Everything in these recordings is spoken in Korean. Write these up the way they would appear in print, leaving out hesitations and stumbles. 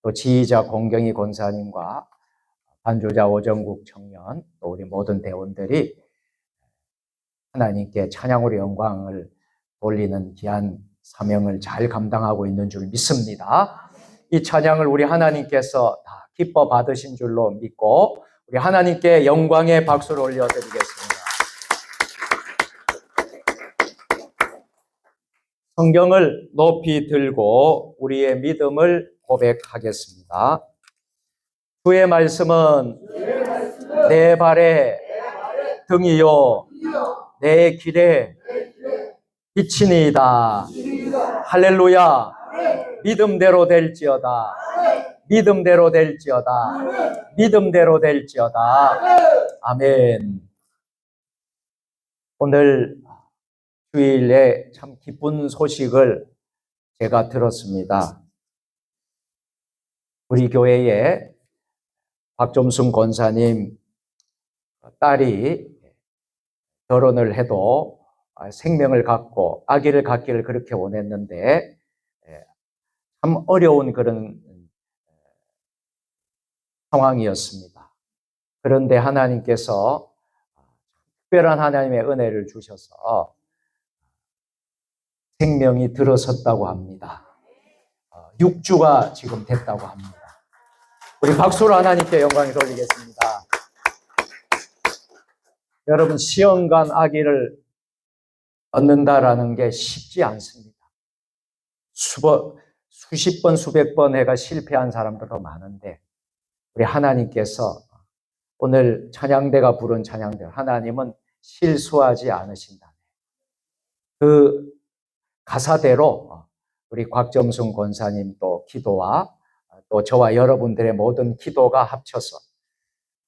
또 지휘자 공경희 권사님과 반주자 오정국 청년, 또 우리 모든 대원들이 하나님께 찬양으로 영광을 돌리는 귀한 사명을 잘 감당하고 있는 줄 믿습니다. 이 찬양을 우리 하나님께서 다 기뻐 받으신 줄로 믿고 우리 하나님께 영광의 박수를 올려드리겠습니다. 성경을 높이 들고 우리의 믿음을 고백하겠습니다. 주의 말씀은 내 발의 등이요 내 길의 빛이니이다. 할렐루야. 믿음대로 될지어다. 믿음대로 될지어다. 믿음대로 될지어다. 아멘. 오늘 주일에 참 기쁜 소식을 제가 들었습니다. 우리 교회에 박점순 권사님 딸이 결혼을 해도 생명을 갖고 아기를 갖기를 그렇게 원했는데 참 어려운 그런 상황이었습니다. 그런데 하나님께서 특별한 하나님의 은혜를 주셔서 생명이 들어섰다고 합니다. 6주가 지금 됐다고 합니다. 우리 박수로 하나님께 영광을 돌리겠습니다. 여러분, 시험관 아기를 얻는다라는 게 쉽지 않습니다. 수십 번, 수백 번 해가 실패한 사람들도 많은데 우리 하나님께서 오늘 찬양대가 부른 찬양대, 하나님은 실수하지 않으신다. 그 가사대로 우리 곽정순 권사님 또 기도와 또 저와 여러분들의 모든 기도가 합쳐서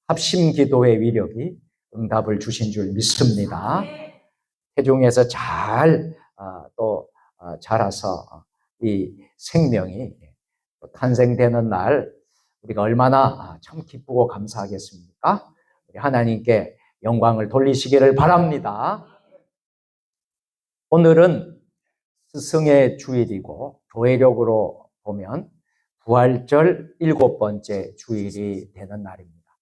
합심 기도의 위력이 응답을 주신 줄 믿습니다. 태중에서 잘 또 자라서 이 생명이 탄생되는 날 우리가 얼마나 참 기쁘고 감사하겠습니까? 우리 하나님께 영광을 돌리시기를 바랍니다. 오늘은 스승의 주일이고 교회력으로 보면 부활절 7번째 주일이 되는 날입니다.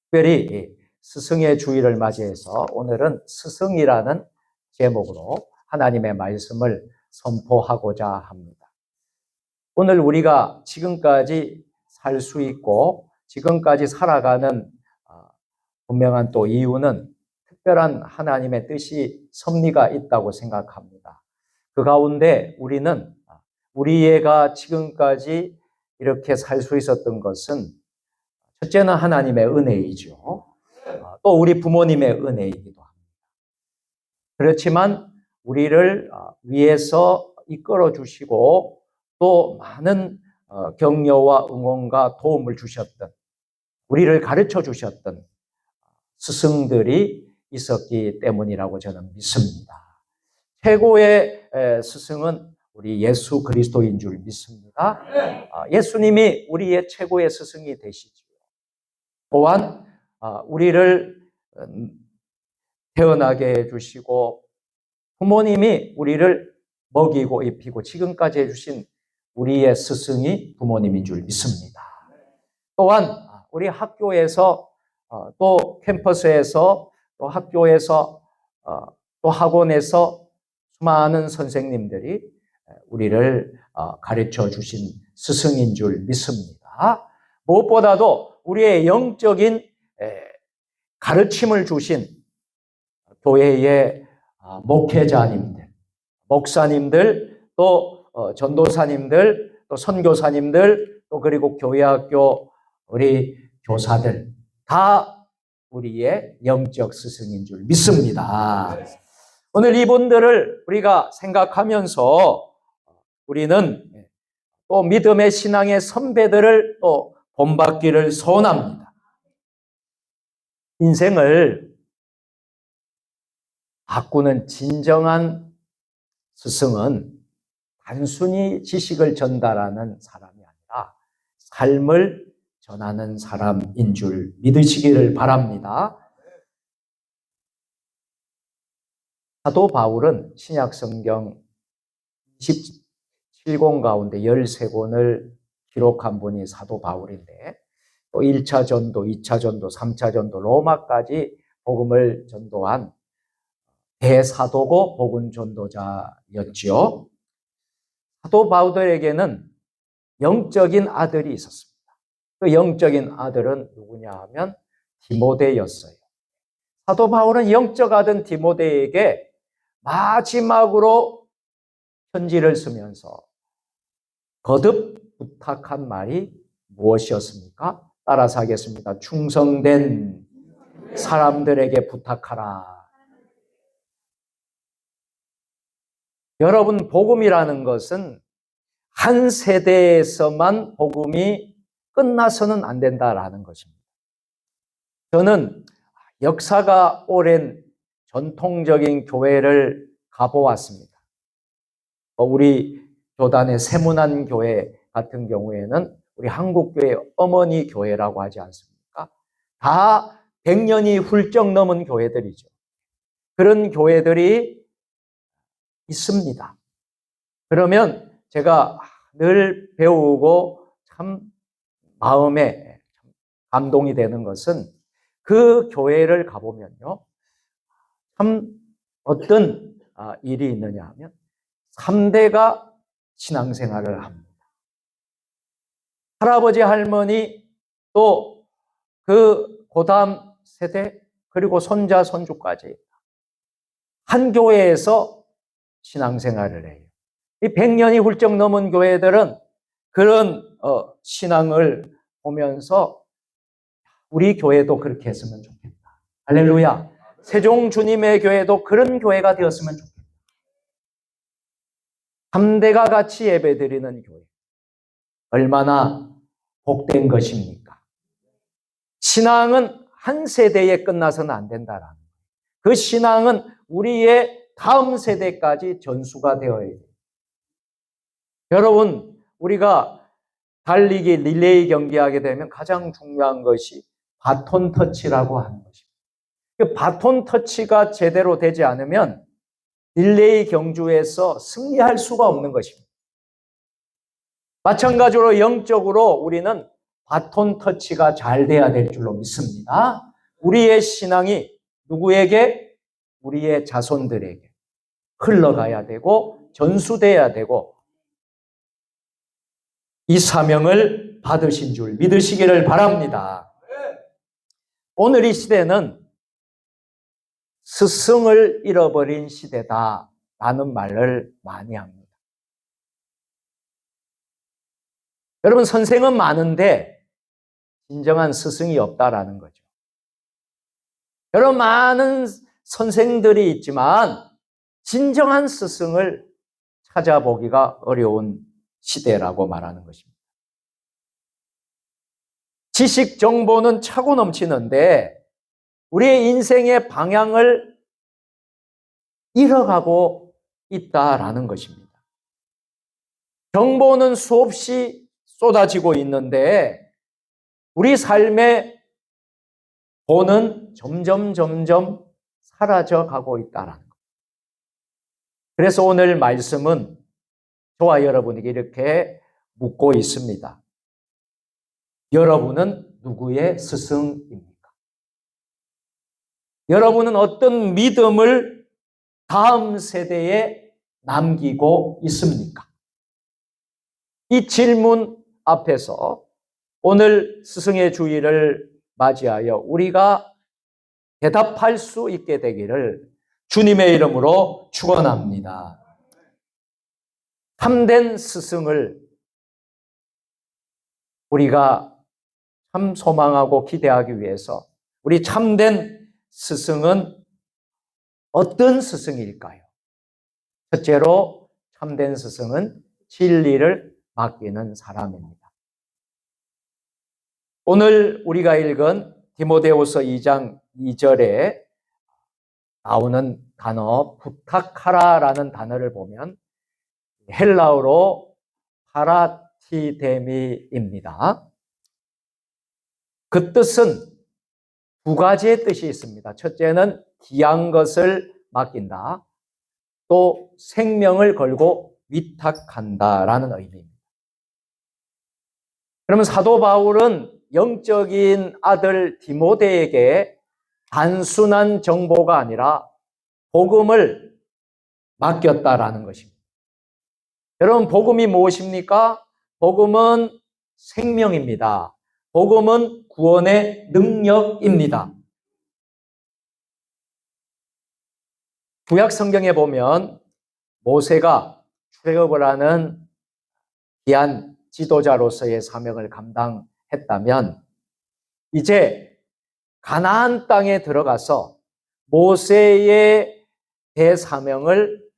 특별히 스승의 주일을 맞이해서 오늘은 스승이라는 제목으로 하나님의 말씀을 선포하고자 합니다. 오늘 우리가 지금까지 살 수 있고 지금까지 살아가는 분명한 또 이유는 특별한 하나님의 뜻이 섭리가 있다고 생각합니다. 그 가운데 우리는 우리가 지금까지 이렇게 살 수 있었던 것은 첫째는 하나님의 은혜이죠. 또 우리 부모님의 은혜이기도 합니다. 그렇지만 우리를 위해서 이끌어 주시고 또 많은 격려와 응원과 도움을 주셨던, 우리를 가르쳐 주셨던 스승들이 있었기 때문이라고 저는 믿습니다. 최고의 스승은 우리 예수 그리스도인 줄 믿습니다. 예수님이 우리의 최고의 스승이 되시죠. 또한 우리를 태어나게 해주시고 부모님이 우리를 먹이고 입히고 지금까지 해주신 우리의 스승이 부모님인 줄 믿습니다. 또한 우리 학교에서 또 캠퍼스에서 또 학교에서 또 학원에서 수많은 선생님들이 우리를 가르쳐 주신 스승인 줄 믿습니다. 무엇보다도 우리의 영적인 가르침을 주신 교회의 목회자님들, 목사님들, 또 전도사님들, 또 선교사님들, 또 그리고 교회학교 우리 교사들 다 우리의 영적 스승인 줄 믿습니다. 오늘 이분들을 우리가 생각하면서 우리는 또 믿음의 신앙의 선배들을 또 본받기를 소원합니다. 인생을 바꾸는 진정한 스승은 단순히 지식을 전달하는 사람이 아니라 삶을 전하는 사람인 줄 믿으시기를 바랍니다. 사도 바울은 신약 성경 27권 가운데 13권을 기록한 분이 사도 바울인데 또 1차 전도, 2차 전도, 3차 전도, 로마까지 복음을 전도한 대사도고 복음 전도자였지요. 사도 바울에게는 영적인 아들이 있었습니다. 그 영적인 아들은 누구냐 하면 디모데였어요. 사도 바울은 영적 아들 디모데에게 마지막으로 편지를 쓰면서 거듭 부탁한 말이 무엇이었습니까? 따라서 하겠습니다. 충성된 사람들에게 부탁하라. 여러분, 복음이라는 것은 한 세대에서만 복음이 끝나서는 안 된다라는 것입니다. 저는 역사가 오랜 전통적인 교회를 가보았습니다. 우리 교단의 세문안 교회 같은 경우에는 우리 한국교회 어머니 교회라고 하지 않습니까? 다 100년이 훌쩍 넘은 교회들이죠. 그런 교회들이 있습니다. 그러면 제가 늘 배우고 참 마음에 감동이 되는 것은 그 교회를 가보면요. 참 어떤 일이 있느냐 하면 3대가 신앙생활을 합니다. 할아버지, 할머니, 또 그 고다음 세대, 그리고 손자, 손주까지 한 교회에서 신앙생활을 해요. 이 100년이 훌쩍 넘은 교회들은 그런 신앙을 보면서 우리 교회도 그렇게 했으면 좋겠다. 할렐루야. 세종 주님의 교회도 그런 교회가 되었으면 좋겠다. 3대가 같이 예배드리는 교회. 얼마나 복된 것입니까? 신앙은 한 세대에 끝나서는 안 된다라는 거예요. 그 신앙은 우리의 다음 세대까지 전수가 되어야 돼요. 여러분, 우리가 달리기 릴레이 경기하게 되면 가장 중요한 것이 바톤 터치라고 하는 것입니다. 그 바톤 터치가 제대로 되지 않으면 릴레이 경주에서 승리할 수가 없는 것입니다. 마찬가지로 영적으로 우리는 바톤 터치가 잘 돼야 될 줄로 믿습니다. 우리의 신앙이 누구에게? 우리의 자손들에게 흘러가야 되고 전수돼야 되고 이 사명을 받으신 줄 믿으시기를 바랍니다. 오늘 이 시대는 스승을 잃어버린 시대다라는 말을 많이 합니다. 여러분, 선생은 많은데 진정한 스승이 없다라는 거죠. 여러분, 많은 선생들이 있지만 진정한 스승을 찾아보기가 어려운 시대라고 말하는 것입니다. 지식 정보는 차고 넘치는데 우리의 인생의 방향을 잃어가고 있다라는 것입니다. 정보는 수없이 쏟아지고 있는데 우리 삶의 본은 점점 사라져 가고 있다라는 것. 그래서 오늘 말씀은 저와 여러분에게 이렇게 묻고 있습니다. 여러분은 누구의 스승입니까? 여러분은 어떤 믿음을 다음 세대에 남기고 있습니까? 이 질문 앞에서 오늘 스승의 주일을 맞이하여 우리가 대답할 수 있게 되기를 주님의 이름으로 축원합니다. 참된 스승을 우리가 참 소망하고 기대하기 위해서 우리 참된 스승은 어떤 스승일까요? 첫째로 참된 스승은 진리를 맡기는 사람입니다. 오늘 우리가 읽은 디모데후서 2장 2절에 나오는 단어 부탁하라라는 단어를 보면 헬라어로 파라티데미입니다. 그 뜻은 두 가지의 뜻이 있습니다. 첫째는 귀한 것을 맡긴다. 또 생명을 걸고 위탁한다라는 의미입니다. 그러면 사도 바울은 영적인 아들 디모데에게 단순한 정보가 아니라 복음을 맡겼다라는 것입니다. 여러분, 복음이 무엇입니까? 복음은 생명입니다. 복음은 구원의 능력입니다. 구약 성경에 보면 모세가 출애굽을 하는 귀한 지도자로서의 사명을 감당했다면 이제 가나안 땅에 들어가서 모세의 대사명을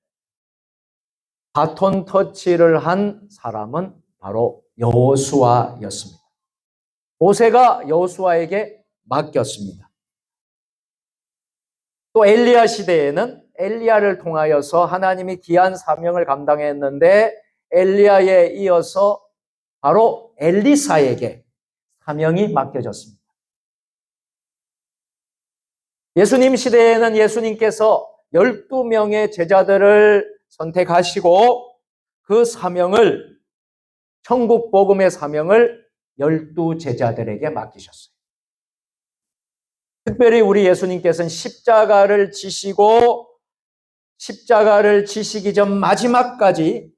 바톤 터치를 한 사람은 바로 여호수아였습니다. 모세가 여호수아에게 맡겼습니다. 또 엘리야 시대에는 엘리야를 통하여서 하나님이 귀한 사명을 감당했는데 엘리야에 이어서 바로 엘리사에게 사명이 맡겨졌습니다. 예수님 시대에는 예수님께서 12명의 제자들을 선택하시고 그 사명을, 천국 복음의 사명을 12제자들에게 맡기셨어요. 특별히 우리 예수님께서는 십자가를 지시고 십자가를 지시기 전 마지막까지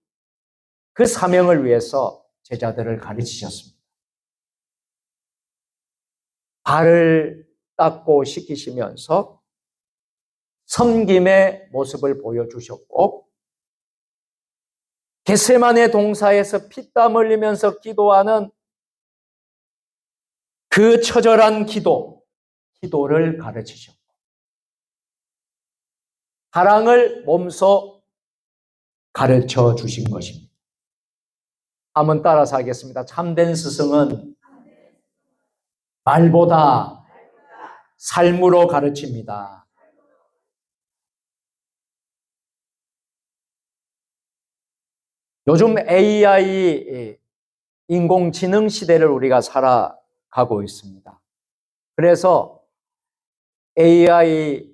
그 사명을 위해서 제자들을 가르치셨습니다. 발을 닦고 씻기시면서 섬김의 모습을 보여주셨고 겟세마네 동사에서 피땀 흘리면서 기도하는 그 처절한 기도를 가르치셨고 사랑을 몸소 가르쳐 주신 것입니다. 한번 따라서 하겠습니다. 참된 스승은 말보다 삶으로 가르칩니다. 요즘 AI, 인공지능 시대를 우리가 살아가고 있습니다. 그래서 AI에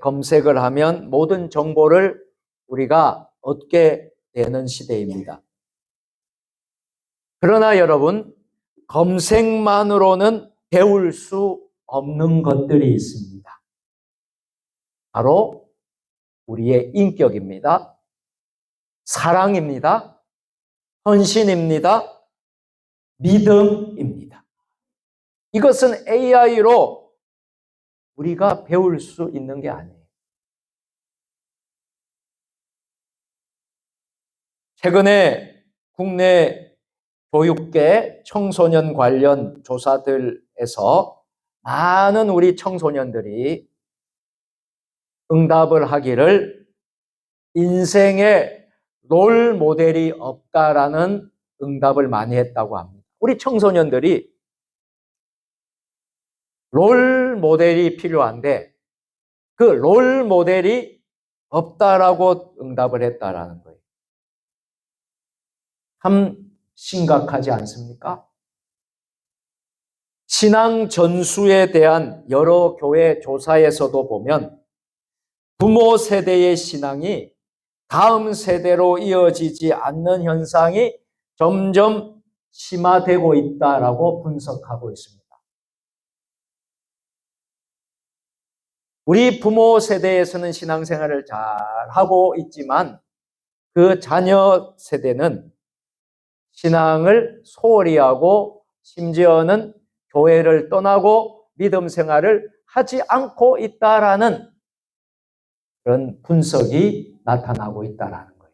검색을 하면 모든 정보를 우리가 얻게 되는 시대입니다. 그러나 여러분, 검색만으로는 배울 수 없는 것들이 있습니다. 바로 우리의 인격입니다. 사랑입니다. 헌신입니다. 믿음입니다. 이것은 AI로 우리가 배울 수 있는 게 아니에요. 최근에 국내 교육계 청소년 관련 조사들에서 많은 우리 청소년들이 응답을 하기를 인생에 롤 모델이 없다라는 응답을 많이 했다고 합니다. 우리 청소년들이 롤 모델이 필요한데 그 롤 모델이 없다라고 응답을 했다라는 거예요. 참 심각하지 않습니까? 신앙 전수에 대한 여러 교회 조사에서도 보면 부모 세대의 신앙이 다음 세대로 이어지지 않는 현상이 점점 심화되고 있다라고 분석하고 있습니다. 우리 부모 세대에서는 신앙생활을 잘 하고 있지만 그 자녀 세대는 신앙을 소홀히 하고 심지어는 교회를 떠나고 믿음 생활을 하지 않고 있다라는 그런 분석이 나타나고 있다는 거예요.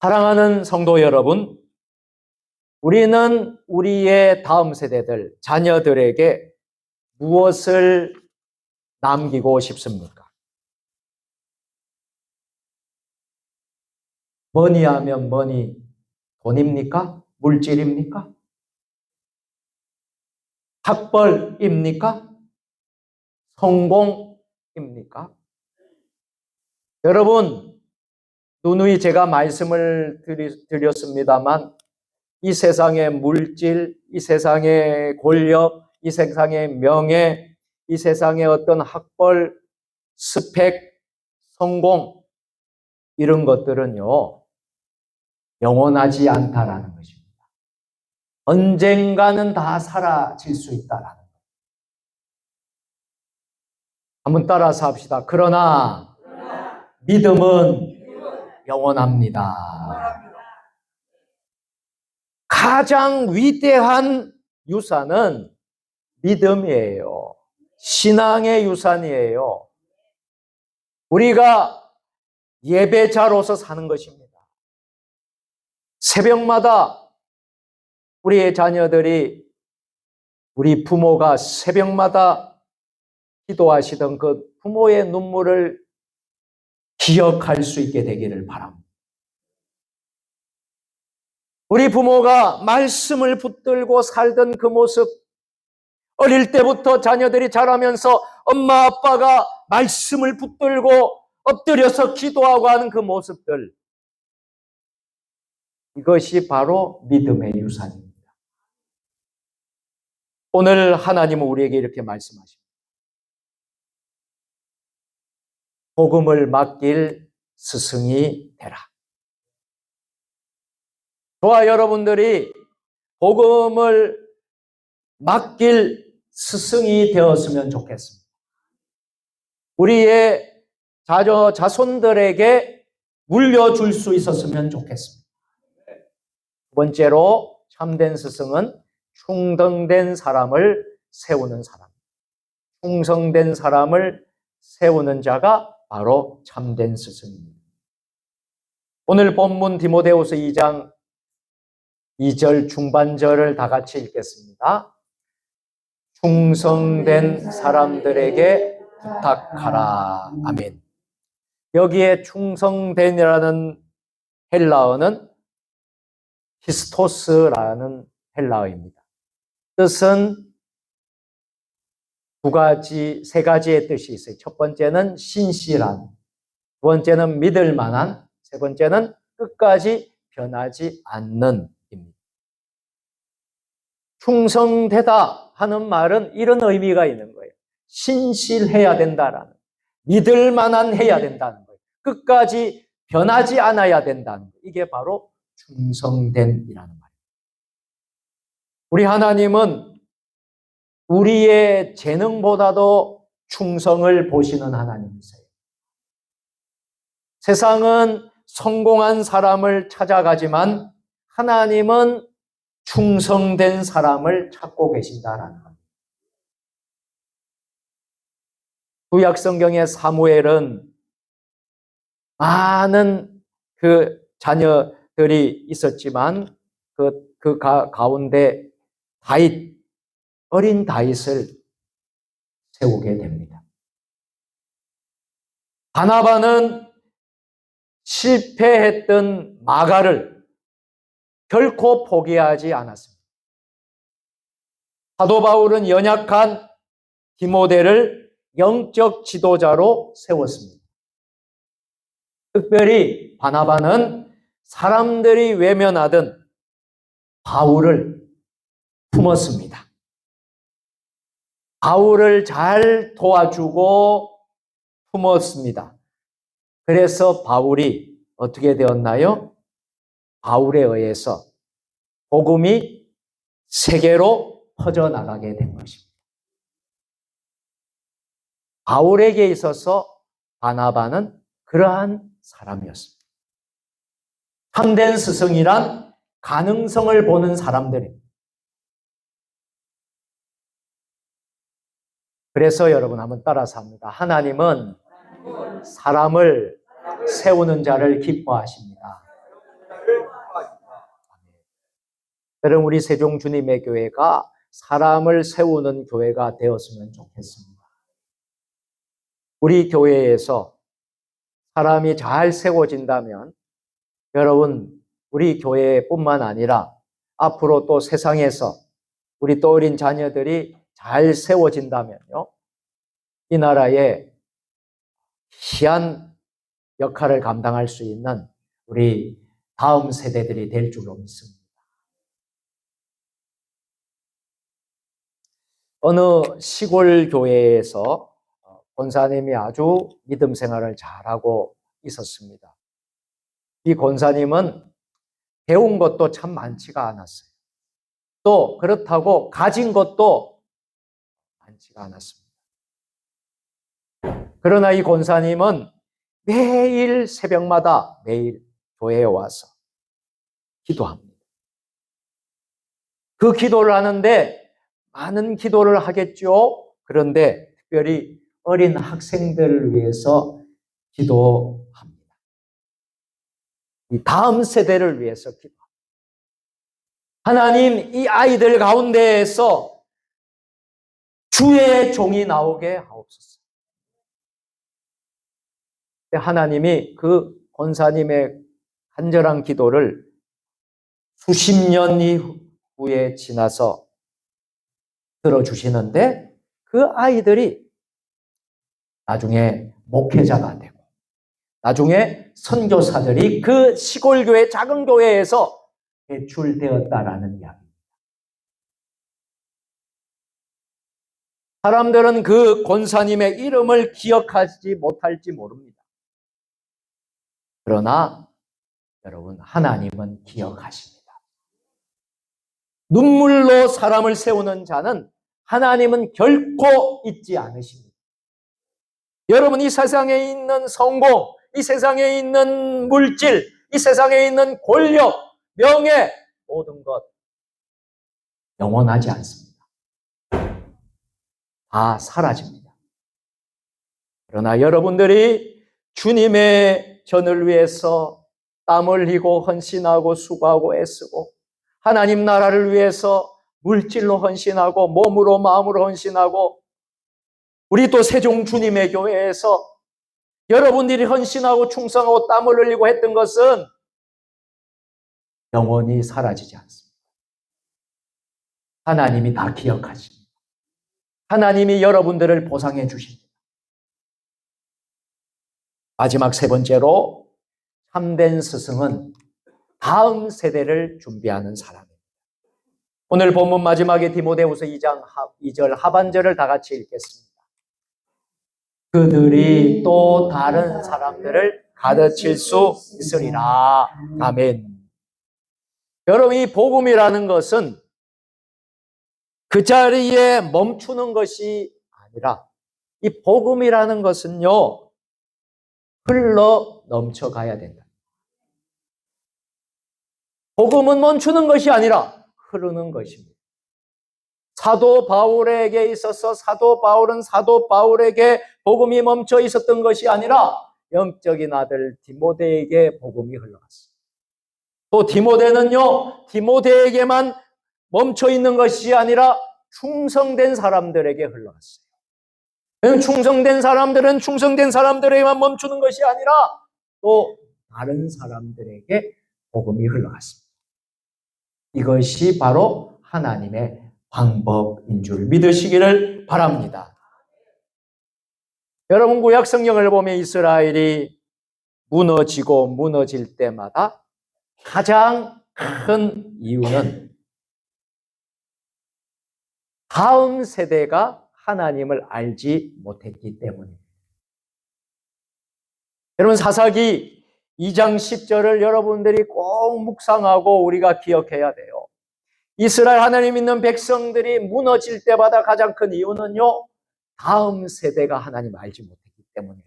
사랑하는 성도 여러분, 우리는 우리의 다음 세대들, 자녀들에게 무엇을 남기고 싶습니까? 머니 하면 머니, 돈입니까? 물질입니까? 학벌입니까? 성공입니까? 여러분, 누누이 제가 말씀을 드렸습니다만 이 세상의 물질, 이 세상의 권력, 이 세상의 명예, 이 세상의 어떤 학벌, 스펙, 성공 이런 것들은요 영원하지 않다라는 것입니다. 언젠가는 다 사라질 수 있다라는 것. 한번 따라서 합시다. 그러나 믿음은 영원합니다. 가장 위대한 유산은 믿음이에요. 신앙의 유산이에요. 우리가 예배자로서 사는 것입니다. 새벽마다 우리의 자녀들이, 우리 부모가 새벽마다 기도하시던 그 부모의 눈물을 기억할 수 있게 되기를 바랍니다. 우리 부모가 말씀을 붙들고 살던 그 모습, 어릴 때부터 자녀들이 자라면서 엄마 아빠가 말씀을 붙들고 엎드려서 기도하고 하는 그 모습들, 이것이 바로 믿음의 유산입니다. 오늘 하나님은 우리에게 이렇게 말씀하십니다. 복음을 맡길 스승이 되라. 저와 여러분들이 복음을 맡길 스승이 되었으면 좋겠습니다. 우리의 자손들에게 물려줄 수 있었으면 좋겠습니다. 두 번째로, 참된 스승은 충성된 사람을 세우는 사람. 충성된 사람을 세우는 자가 바로 참된 스승입니다. 오늘 본문 디모데후서 2장 2절 중반절을 다 같이 읽겠습니다. 충성된 사람들에게 부탁하라. 아멘. 여기에 충성된이라는 헬라어는 피스토스라는 헬라어입니다. 뜻은 세 가지의 뜻이 있어요. 첫 번째는 신실한, 두 번째는 믿을 만한, 세 번째는 끝까지 변하지 않는 입니다. 충성되다 하는 말은 이런 의미가 있는 거예요. 신실해야 된다라는, 믿을 만한 해야 된다는 거예요. 끝까지 변하지 않아야 된다는 거예요. 이게 바로 충성된이라는 말이에요. 우리 하나님은 우리의 재능보다도 충성을 보시는 하나님이세요. 세상은 성공한 사람을 찾아가지만 하나님은 충성된 사람을 찾고 계신다라는 겁니다. 구약 성경의 사무엘은 많은 그 자녀들이 있었지만 그 가운데 어린 다윗을 세우게 됩니다. 바나바는 실패했던 마가를 결코 포기하지 않았습니다. 사도 바울은 연약한 디모데를 영적 지도자로 세웠습니다. 특별히 바나바는 사람들이 외면하던 바울을 품었습니다. 바울을 잘 도와주고 품었습니다. 그래서 바울이 어떻게 되었나요? 바울에 의해서 복음이 세계로 퍼져나가게 된 것입니다. 바울에게 있어서 바나바는 그러한 사람이었습니다. 참된 스승이란 가능성을 보는 사람들입니다. 그래서 여러분 한번 따라서 합니다. 하나님은 사람을 세우는 자를 기뻐하십니다. 여러분, 우리 세종 주님의 교회가 사람을 세우는 교회가 되었으면 좋겠습니다. 우리 교회에서 사람이 잘 세워진다면 여러분, 우리 교회뿐만 아니라 앞으로 또 세상에서 우리 또 어린 자녀들이 잘 세워진다면요, 이 나라에 희한 역할을 감당할 수 있는 우리 다음 세대들이 될 줄로 믿습니다. 어느 시골 교회에서 권사님이 아주 믿음 생활을 잘하고 있었습니다. 이 권사님은 배운 것도 참 많지가 않았어요. 또 그렇다고 가진 것도 많지가 않았습니다. 그러나 이 권사님은 매일 새벽마다 매일 교회에 와서 기도합니다. 그 기도를 하는데 많은 기도를 하겠죠. 그런데 특별히 어린 학생들을 위해서 기도합니다. 이 다음 세대를 위해서 기도합니다. 하나님, 이 아이들 가운데에서 주의 종이 나오게 하옵소서. 하나님이 그 권사님의 간절한 기도를 수십 년 이후에 지나서 들어주시는데 그 아이들이 나중에 목회자가 되고 나중에 선교사들이 그 시골교회, 작은 교회에서 배출되었다라는 이야기입니다. 사람들은 그 권사님의 이름을 기억하지 못할지 모릅니다. 그러나 여러분, 하나님은 기억하십니다. 눈물로 사람을 세우는 자는 하나님은 결코 잊지 않으십니다. 여러분, 이 세상에 있는 성공, 이 세상에 있는 물질, 이 세상에 있는 권력, 명예, 모든 것 영원하지 않습니다. 다 사라집니다. 그러나 여러분들이 주님의 전을 위해서 땀을 흘리고 헌신하고 수고하고 애쓰고 하나님 나라를 위해서 물질로 헌신하고 몸으로 마음으로 헌신하고 우리 또 세종 주님의 교회에서 여러분들이 헌신하고 충성하고 땀을 흘리고 했던 것은 영원히 사라지지 않습니다. 하나님이 다 기억하십니다. 하나님이 여러분들을 보상해 주십니다. 마지막 세 번째로 참된 스승은 다음 세대를 준비하는 사람입니다. 오늘 본문 마지막에 디모데후서 2장 2절 하반절을 다 같이 읽겠습니다. 그들이 또 다른 사람들을 가르칠 수 있으리라. 아멘. 여러분, 이 복음이라는 것은 그 자리에 멈추는 것이 아니라 이 복음이라는 것은요, 흘러 넘쳐가야 된다. 복음은 멈추는 것이 아니라 흐르는 것입니다. 사도 바울에게 있어서 사도 바울은 사도 바울에게 복음이 멈춰 있었던 것이 아니라 영적인 아들 디모데에게 복음이 흘러갔어요. 또 디모데는요, 디모데에게만 멈춰 있는 것이 아니라 충성된 사람들에게 흘러갔어요. 충성된 사람들은 충성된 사람들에게만 멈추는 것이 아니라 또 다른 사람들에게 복음이 흘러갔습니다. 이것이 바로 하나님의 방법인 줄 믿으시기를 바랍니다. 여러분, 구약 성경을 보면 이스라엘이 무너지고 무너질 때마다 가장 큰 이유는 다음 세대가 하나님을 알지 못했기 때문입니다. 여러분, 사사기 2장 10절을 여러분들이 꼭 묵상하고 우리가 기억해야 돼요. 이스라엘 하나님 믿는 백성들이 무너질 때마다 가장 큰 이유는요, 다음 세대가 하나님 알지 못했기 때문이야.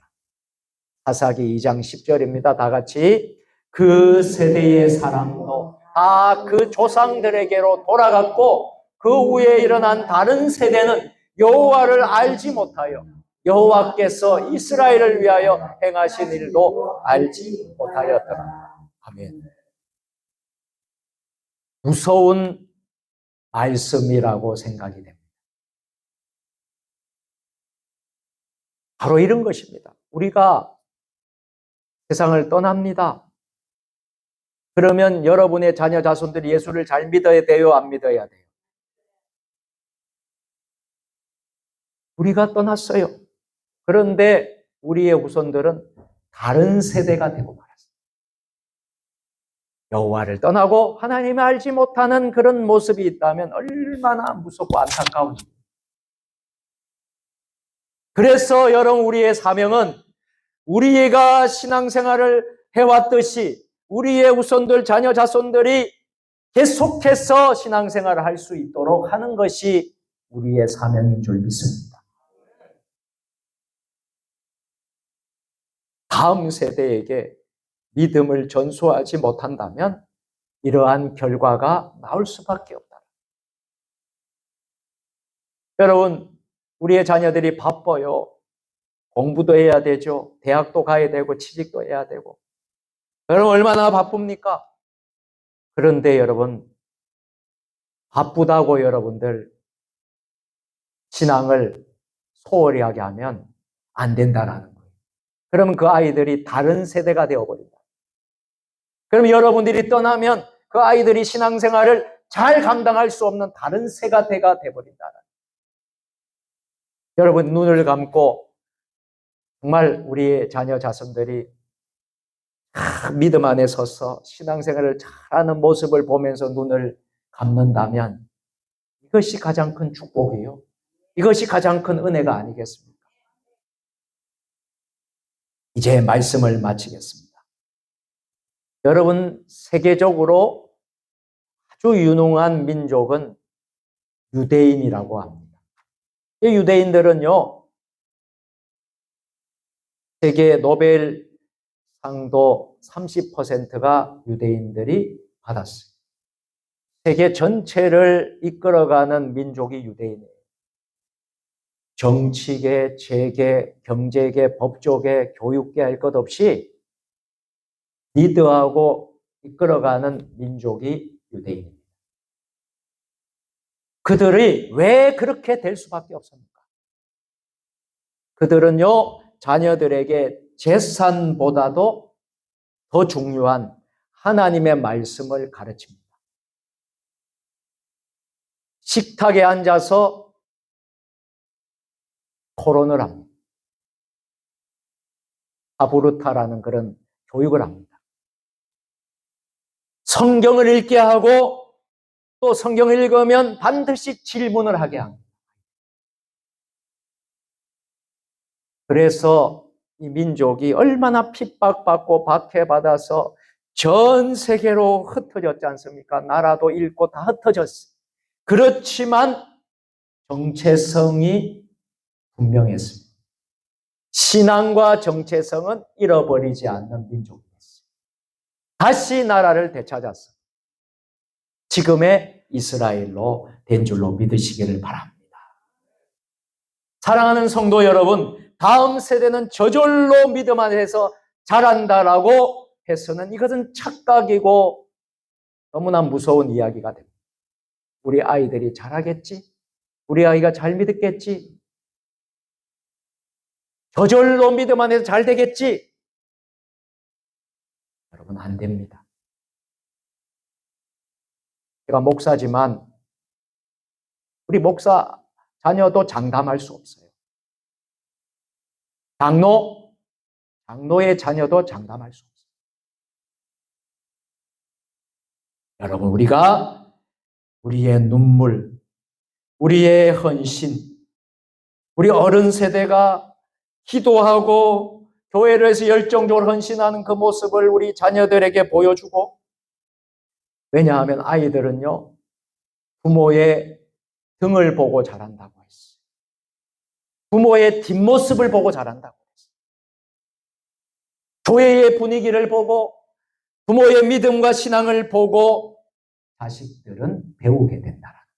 사사기 2장 10절입니다. 다 같이. 그 세대의 사람도 다 그 조상들에게로 돌아갔고 그 후에 일어난 다른 세대는 여호와를 알지 못하여 여호와께서 이스라엘을 위하여 행하신 일도 알지 못하였더라. 아멘. 무서운 말씀이라고 생각이 됩니다. 바로 이런 것입니다. 우리가 세상을 떠납니다. 그러면 여러분의 자녀 자손들이 예수를 잘 믿어야 돼요? 안 믿어야 돼요? 우리가 떠났어요. 그런데 우리의 후손들은 다른 세대가 되고 말았습니다. 여호와를 떠나고 하나님을 알지 못하는 그런 모습이 있다면 얼마나 무섭고 안타까운지. 그래서 여러분, 우리의 사명은 우리가 신앙생활을 해왔듯이 우리의 후손들, 자녀 자손들이 계속해서 신앙생활을 할 수 있도록 하는 것이 우리의 사명인 줄 믿습니다. 다음 세대에게 믿음을 전수하지 못한다면 이러한 결과가 나올 수밖에 없다. 여러분, 우리의 자녀들이 바빠요. 공부도 해야 되죠. 대학도 가야 되고 취직도 해야 되고. 여러분 얼마나 바쁩니까? 그런데 여러분, 바쁘다고 여러분들 신앙을 소홀히 하게 하면 안 된다라는 거예요. 그러면 그 아이들이 다른 세대가 되어버린다. 그럼 여러분들이 떠나면 그 아이들이 신앙생활을 잘 감당할 수 없는 다른 세대가 되어버린다. 여러분 눈을 감고 정말 우리의 자녀 자손들이 믿음 안에 서서 신앙생활을 잘하는 모습을 보면서 눈을 감는다면 이것이 가장 큰 축복이에요. 이것이 가장 큰 은혜가 아니겠습니까? 이제 말씀을 마치겠습니다. 여러분, 세계적으로 아주 유능한 민족은 유대인이라고 합니다. 이 유대인들은요, 세계 노벨상도 30%가 유대인들이 받았어요. 세계 전체를 이끌어가는 민족이 유대인이에요. 정치계, 재계, 경제계, 법조계, 교육계 할 것 없이 리드하고 이끌어가는 민족이 유대인입니다. 그들이 왜 그렇게 될 수밖에 없습니까? 그들은요, 자녀들에게 재산보다도 더 중요한 하나님의 말씀을 가르칩니다. 식탁에 앉아서 토론을 합니다. 아브루타라는 그런 교육을 합니다. 성경을 읽게 하고 또 성경을 읽으면 반드시 질문을 하게 합니다. 그래서 이 민족이 얼마나 핍박받고 박해받아서 전 세계로 흩어졌지 않습니까? 나라도 잃고 다 흩어졌어요. 그렇지만 정체성이 분명했습니다. 신앙과 정체성은 잃어버리지 않는 민족이었어요. 다시 나라를 되찾았어요. 지금의 이스라엘로 된 줄로 믿으시기를 바랍니다. 사랑하는 성도 여러분, 다음 세대는 저절로 믿음 안에서 자란다라고 해서는 이것은 착각이고 너무나 무서운 이야기가 됩니다. 우리 아이들이 잘하겠지? 우리 아이가 잘 믿겠지? 저절로 믿음 안에서 잘 되겠지? 여러분, 안 됩니다. 제가 목사지만 우리 목사 자녀도 장담할 수 없어요. 장로의 자녀도 장담할 수 없어요. 여러분, 우리가 우리의 눈물, 우리의 헌신, 우리 어른 세대가 기도하고 교회를 해서 열정적으로 헌신하는 그 모습을 우리 자녀들에게 보여주고, 왜냐하면 아이들은요, 부모의 등을 보고 자란다고 했어요. 부모의 뒷모습을 보고 자란다고 했어요. 교회의 분위기를 보고 부모의 믿음과 신앙을 보고 자식들은 배우게 된다.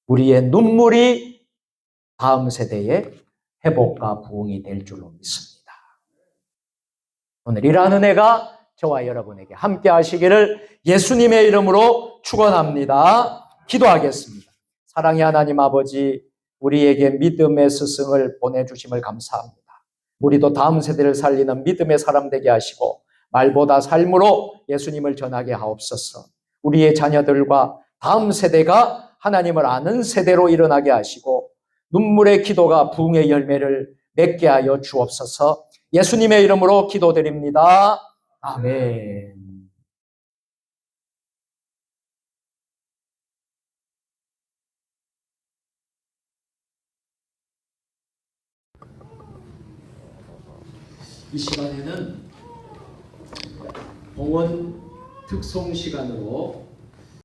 우리의 눈물이 다음 세대의 회복과 부흥이 될 줄로 믿습니다. 오늘 이러한 은혜가 저와 여러분에게 함께 하시기를 예수님의 이름으로 축원합니다. 기도하겠습니다. 사랑의 하나님 아버지, 우리에게 믿음의 스승을 보내주심을 감사합니다. 우리도 다음 세대를 살리는 믿음의 사람 되게 하시고 말보다 삶으로 예수님을 전하게 하옵소서. 우리의 자녀들과 다음 세대가 하나님을 아는 세대로 일어나게 하시고 눈물의 기도가 부흥의 열매를 맺게 하여 주옵소서. 예수님의 이름으로 기도드립니다. 아멘. 이 시간에는 봉헌 특송 시간으로